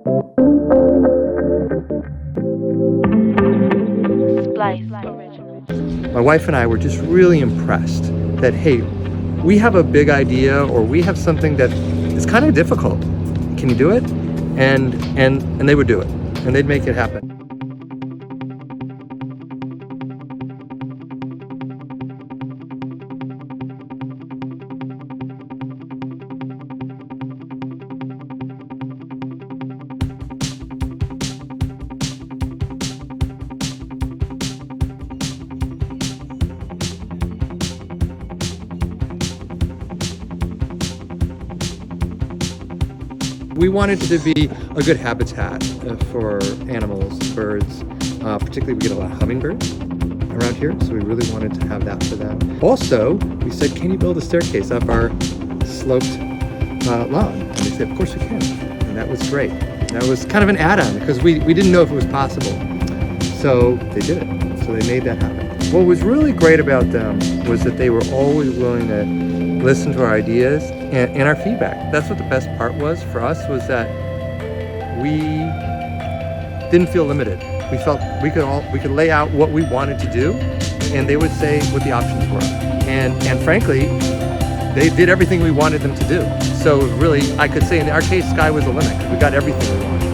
My wife and I were just really impressed that, hey, we have a big idea, or we have something that is kind of difficult. Can you do it? And they would do it, and they'd make it happen. We wanted it to be a good habitat for animals, birds. Particularly, we get a lot of hummingbirds around here, so we really wanted to have that for them. Also, we said, can you build a staircase up our sloped lawn? And they said, of course we can. And that was great. That was kind of an add-on because we didn't know if it was possible. So they did it. So they made that happen. What was really great about them was that they were always willing to listen to our ideas and our feedback. That's what the best part was for us, was that we didn't feel limited. We felt we could lay out what we wanted to do, and they would say what the options were. And frankly, they did everything we wanted them to do. So really, I could say in our case, sky was the limit. We got everything we wanted.